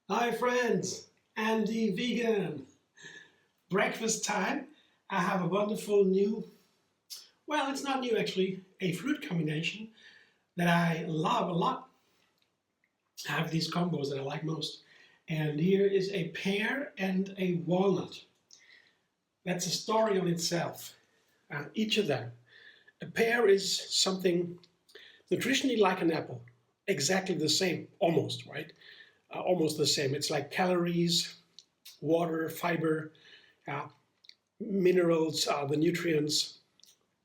Hi friends, Andy Vegan. Breakfast time. I have a wonderful new, well, it's not new actually, a fruit combination that I love a lot. I have these combos that I like most. And here is a pear and a walnut. That's a story on itself. Each of them. A pear is something nutritionally like an apple. Exactly the same, almost, right? Almost the same. It's like calories, water, fiber, minerals, the nutrients,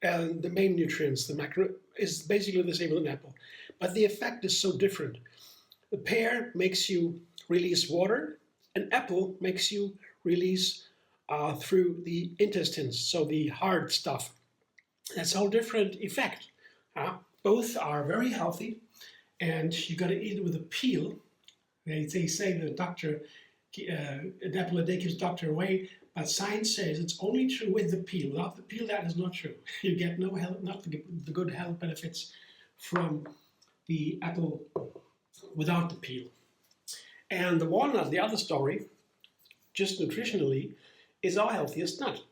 and the main nutrients, the macro, is basically the same as an apple. But the effect is so different. The pear makes you release water, an apple makes you release through the intestines, so the hard stuff. That's a whole different effect. Both are very healthy, and you got to eat it with a peel. They say the doctor, an apple a day keeps the doctor away, but science says it's only true with the peel. Without the peel, that is not true. You get no health, not the good health benefits from the apple without the peel. And the walnut, the other story, just nutritionally, is our healthiest nut.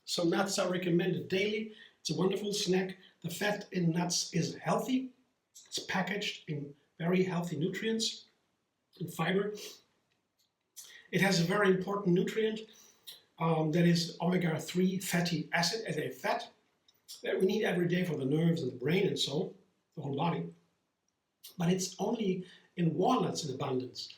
So nuts are recommended daily. It's a wonderful snack. The fat in nuts is healthy. It's packaged in very healthy nutrients and fiber. It has a very important nutrient that is omega-3 fatty acid as a fat that we need every day for the nerves and the brain and so the whole body. But it's only in walnuts in abundance.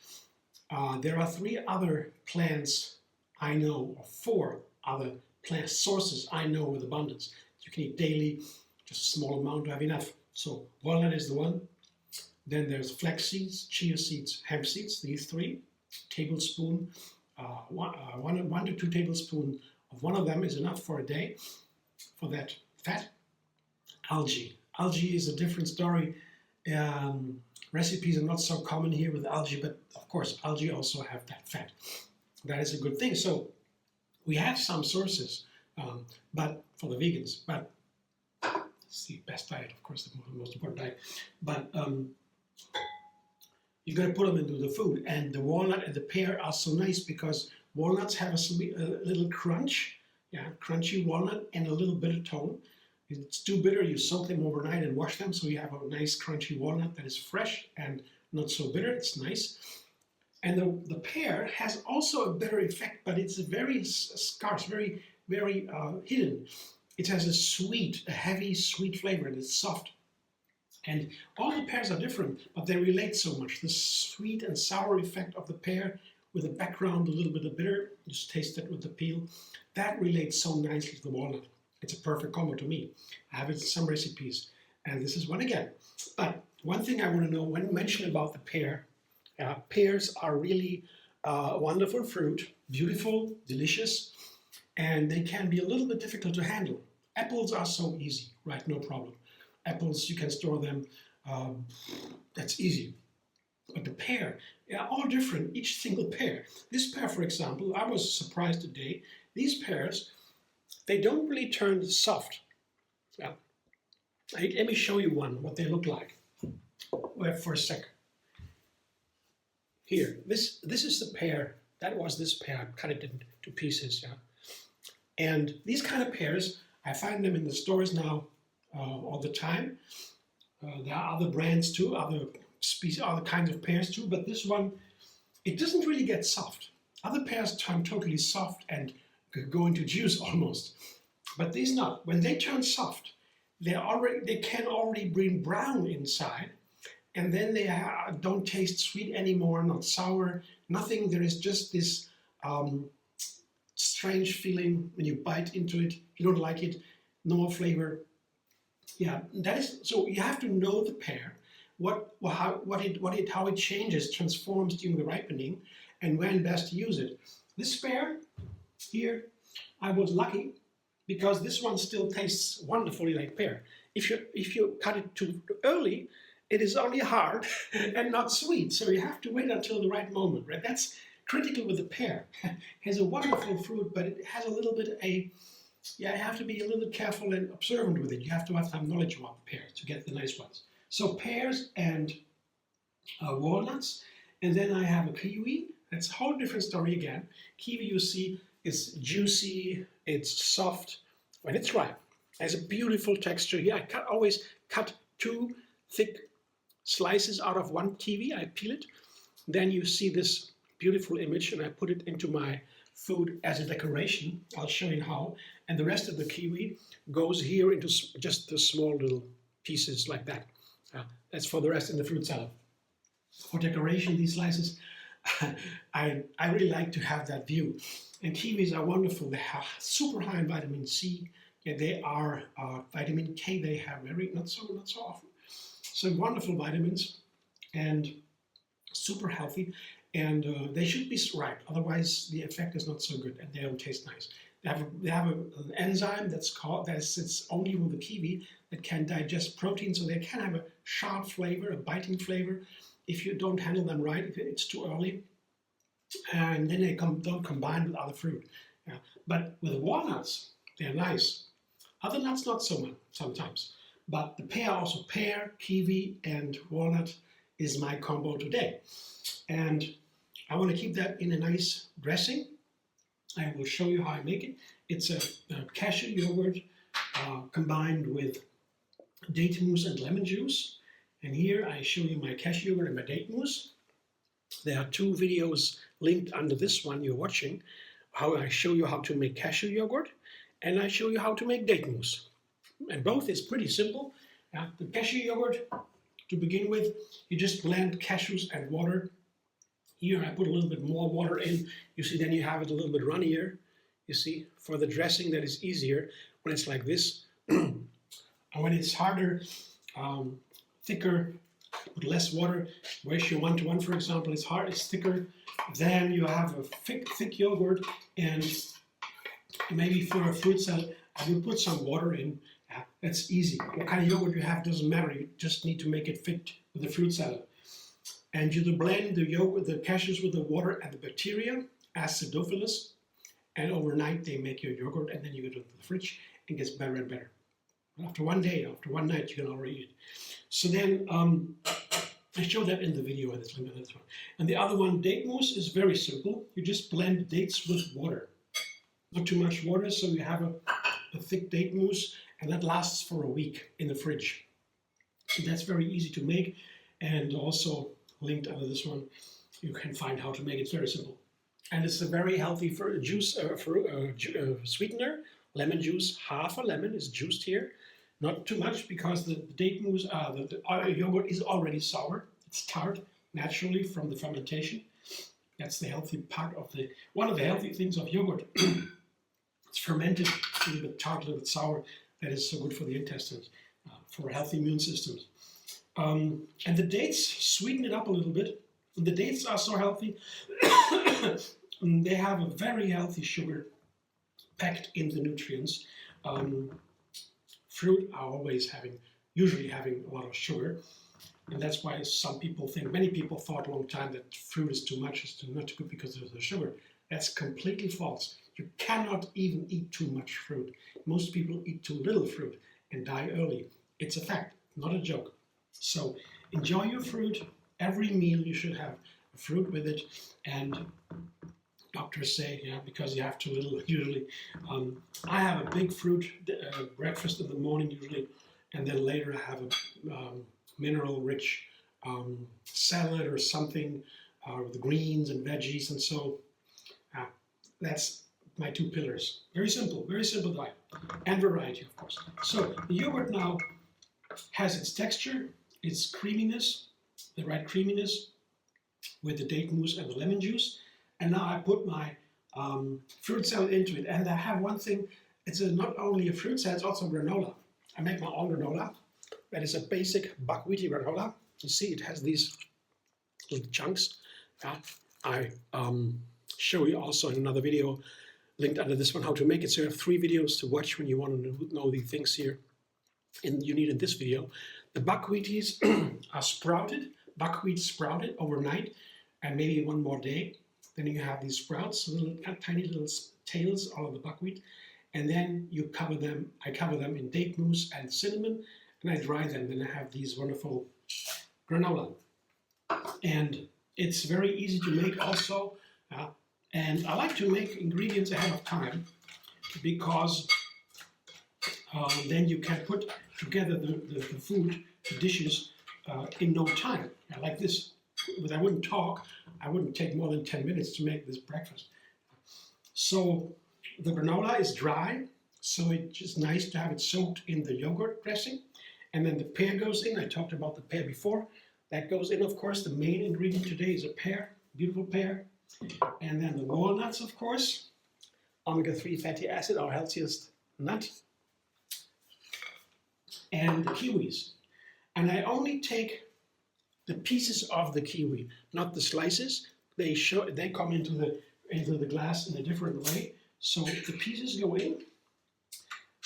There are 3 other plants I know, or 4 other plant sources I know with abundance. You can eat daily, just a small amount to have enough. So walnut is the one. Then there's flax seeds, chia seeds, hemp seeds, these 3. Tablespoon, 1 to 2 tablespoons of one of them is enough for a day for that fat. Algae. Algae is a different story. Recipes are not so common here with algae, but of course algae also have that fat. That is a good thing. So we have some sources, but for the vegans, but it's the best diet, of course, the most important diet. But you've got to put them into the food. And the walnut and the pear are so nice because walnuts have a little crunch, crunchy walnut and a little bitter tone. If it's too bitter, you soak them overnight and wash them, so you have a nice crunchy walnut that is fresh and not so bitter. It's nice. And the pear has also a bitter effect, but it's very scarce, very hidden. It has a heavy sweet flavor, and it's soft. And all the pears are different, but they relate so much. The sweet and sour effect of the pear with a background, a little bit of bitter, just taste it with the peel, that relates so nicely to the walnut. It's a perfect combo to me. I have it in some recipes, and this is one again. But one thing I want to know, when mentioned about the pear, pears are really wonderful fruit, beautiful, delicious, and they can be a little bit difficult to handle. Apples are so easy, right? No problem. Apples, you can store them, that's easy. But the pear, all different, each single pear. This pear, for example, I was surprised today, these pears, they don't really turn soft. Let me show you one, what they look like. Wait for a sec. Here, this is the pear. That was this pear. I cut it into pieces. And these kind of pears, I find them in the stores now all the time. There are other brands too, other kinds of pears too. But this one, it doesn't really get soft. Other pears turn totally soft and go into juice almost. But these not. When they turn soft, they can already bring brown inside. And then they don't taste sweet anymore, not sour, nothing. There is just this strange feeling when you bite into it. You don't like it, no flavor. Yeah, that is so. You have to know the pear, how it changes, transforms during the ripening, and when best to use it. This pear here, I was lucky because this one still tastes wonderfully like pear. If you cut it too early, it is only hard and not sweet. So you have to wait until the right moment, right? That's critical with the pear. It has a wonderful fruit, but it has a little bit yeah, you have to be a little bit careful and observant with it. You have to have some knowledge about pears to get the nice ones. So pears and walnuts, and then I have a kiwi. That's a whole different story again. Kiwi, you see, is juicy, it's soft when it's ripe. It has a beautiful texture here. I always cut 2 thick slices out of 1 kiwi. I peel it. Then you see this beautiful image, and I put it into my food as a decoration. I'll show you how. And the rest of the kiwi goes here into just the small little pieces like that. That's for the rest in the fruit salad. For decoration, these slices, I really like to have that view. And kiwis are wonderful. They are super high in vitamin C. Yeah, they are vitamin K. They have not so often. So wonderful vitamins and super healthy. And they should be ripe. Otherwise, the effect is not so good, and they don't taste nice. They have an enzyme that sits only with the kiwi that can digest protein, so they can have a sharp flavor, a biting flavor. If you don't handle them right, if it's too early, and then they don't combine with other fruit. Yeah. But with walnuts, they're nice. Other nuts, not so much sometimes. But the pear, also pear, kiwi, and walnut is my combo today. And I want to keep that in a nice dressing. I will show you how I make it. It's a cashew yogurt combined with date mousse and lemon juice. And here I show you my cashew yogurt and my date mousse. There are 2 videos linked under this one you're watching, how I show you how to make cashew yogurt, and I show you how to make date mousse. And both is pretty simple. The cashew yogurt, to begin with, you just blend cashews and water. Here I put a little bit more water in. You see, then you have it a little bit runnier. You see, for the dressing that is easier when it's like this. And when it's harder, thicker, with less water, ratio 1:1, for example, it's thicker. Then you have a thick yogurt, and maybe for a fruit salad, I will put some water in. That's easy. What kind of yogurt you have doesn't matter. You just need to make it fit with the fruit salad. And you blend the yogurt, the cashews with the water and the bacteria, acidophilus, and overnight they make your yogurt, and then you get it to the fridge and it gets better and better. After 1 day, after 1 night, you can already eat it. So then I show that in the video, and this one. And the other one, date mousse, is very simple. You just blend dates with water. Not too much water, so you have a thick date mousse, and that lasts for a week in the fridge. So that's very easy to make, and also linked under this one, you can find how to make it. It's very simple. And it's a very healthy sweetener. Lemon juice, half a lemon is juiced here. Not too much, because the date mousse, the yogurt is already sour. It's tart naturally from the fermentation. That's the healthy part of one of the healthy things of yogurt. It's fermented, it's a little bit tart, a little bit sour. That is so good for the intestines, for healthy immune systems. And the dates sweeten it up a little bit. And the dates are so healthy. They have a very healthy sugar packed in the nutrients. Fruit are usually having a lot of sugar. And that's why many people thought a long time that fruit is too much, it's not too good because of the sugar. That's completely false. You cannot even eat too much fruit. Most people eat too little fruit and die early. It's a fact, not a joke. So enjoy your fruit. Every meal you should have a fruit with it. And doctors say, because you have too little usually. I have a big fruit breakfast in the morning usually, and then later I have a mineral-rich salad or something with greens and veggies, and so that's my 2 pillars. Very simple diet, and variety, of course. So the yogurt now has its texture, its creaminess, the right creaminess with the date mousse and the lemon juice. And now I put my fruit salad into it. And I have one thing, it's not only a fruit salad, it's also granola. I make my own granola. That is a basic buckwheaty granola. You see, it has these little chunks. I show you also in another video linked under this one how to make it. So you have 3 videos to watch when you want to know the things here. And you need in this video. The buckwheaties are sprouted, buckwheat sprouted overnight, and maybe 1 more day. Then you have these sprouts, tiny little tails out of the buckwheat, and then you cover them. I cover them in date mousse and cinnamon, and I dry them. Then I have these wonderful granola, and it's very easy to make also. And I like to make ingredients ahead of time because then you can put together the food, the dishes in no time. Like this, but I wouldn't talk. I wouldn't take more than 10 minutes to make this breakfast. So the granola is dry, so it's just nice to have it soaked in the yogurt dressing. And then the pear goes in. I talked about the pear before. That goes in, of course. The main ingredient today is a pear, beautiful pear. And then the walnuts, of course. Omega-3 fatty acid, our healthiest nut. And the kiwis. And I only take the pieces of the kiwi, not the slices. They come into the glass in a different way. So the pieces go in.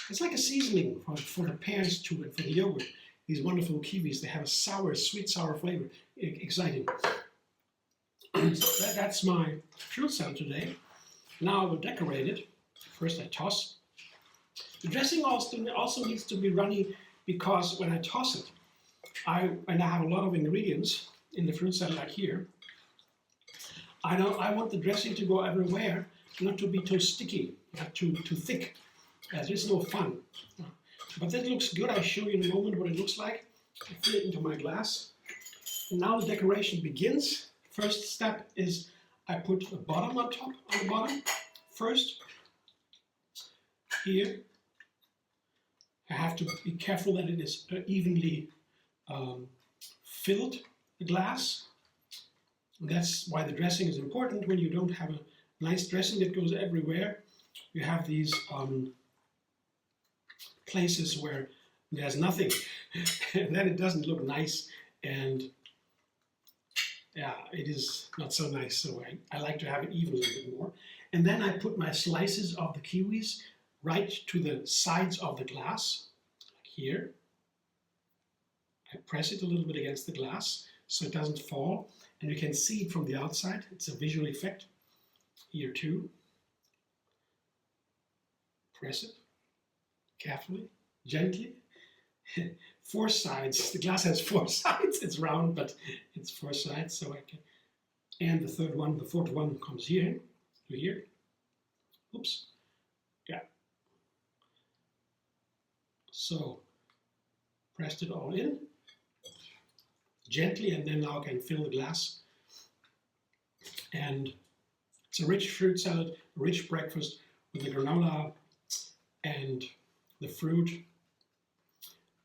It's like a seasoning for the pears too, and for the yogurt. These wonderful kiwis, they have a sour, sweet, sour flavor. Exciting. So that's my fruit salad today. Now I will decorate it. First I toss. The dressing also needs to be runny because when I toss it, and I have a lot of ingredients in the fruit salad like here, I want the dressing to go everywhere, not to be too sticky, not too thick. There's no fun. But that looks good. I'll show you in a moment what it looks like. I fill it into my glass. And now the decoration begins. First step is I put a bottom on top, on the bottom. First, here, I have to be careful that it is evenly filled, the glass. And that's why the dressing is important. When you don't have a nice dressing that goes everywhere, you have these places where there's nothing, and then it doesn't look nice, and yeah, it is not so nice. So I like to have it even a little bit more. And then I put my slices of the kiwis right to the sides of the glass, like here. I press it a little bit against the glass so it doesn't fall, and you can see it from the outside. It's a visual effect. Here too. Press it carefully, gently. 4 sides. The glass has 4 sides. It's round, but it's 4 sides. So I can. And the fourth one comes here to here. Oops. Yeah. So pressed it all in gently, and then now I can fill the glass. And it's a rich fruit salad, a rich breakfast with the granola and the fruit.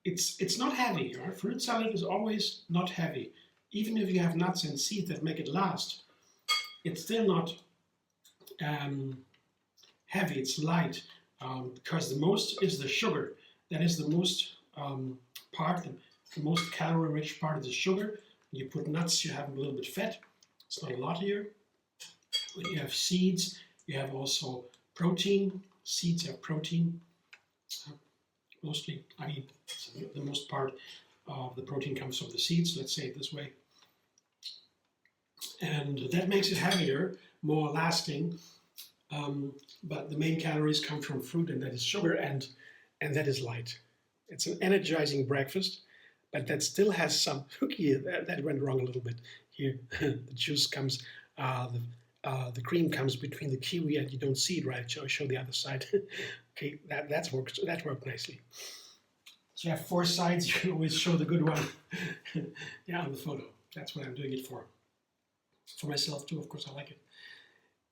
It's not heavy. Right? Fruit salad is always not heavy. Even if you have nuts and seeds that make it last, it's still not heavy. It's light because the most is the sugar. That is the most part, the most calorie-rich part of the sugar. When you put nuts, you have a little bit of fat. It's not a lot here. When you have seeds, you have also protein. Seeds have protein. Mostly, I mean, the most part of the protein comes from the seeds, let's say it this way. And that makes it heavier, more lasting. But the main calories come from fruit, and that is sugar, and that is light. It's an energizing breakfast, but that still has some cookie. That went wrong a little bit here. The juice comes, the cream comes between the kiwi, and you don't see it right. So I'll show the other side. Okay, that worked nicely. So you have 4 sides. You can always show the good one. Yeah, on the photo. That's what I'm doing it for. For myself too, of course, I like it.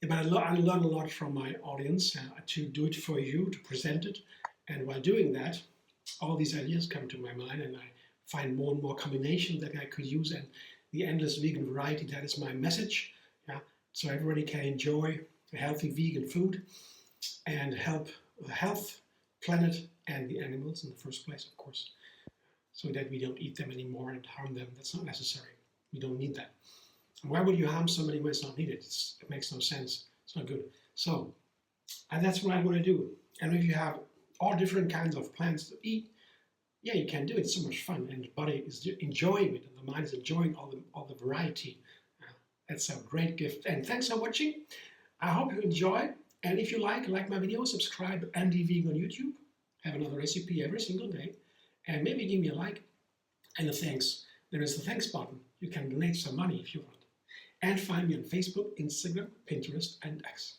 But I learn a lot from my audience to do it for you, to present it. And while doing that, all these ideas come to my mind, and I find more and more combinations that I could use. And the endless vegan variety, that is my message. Yeah, so everybody can enjoy a healthy vegan food and help the health, planet, and the animals in the first place, of course, so that we don't eat them anymore and harm them. That's not necessary. We don't need that. And why would you harm somebody when it's not needed? It makes no sense. It's not good. So, and that's what I want to do. And if you have all different kinds of plants to eat, yeah, you can do it. It's so much fun, and the body is enjoying it, and the mind is enjoying all the variety. That's a great gift. And thanks for watching. I hope you enjoy. And if you like my video, subscribe Andy Vegan on YouTube. I have another recipe every single day. And maybe give me a like and a thanks. There is the thanks button. You can donate some money if you want. And find me on Facebook, Instagram, Pinterest, and X.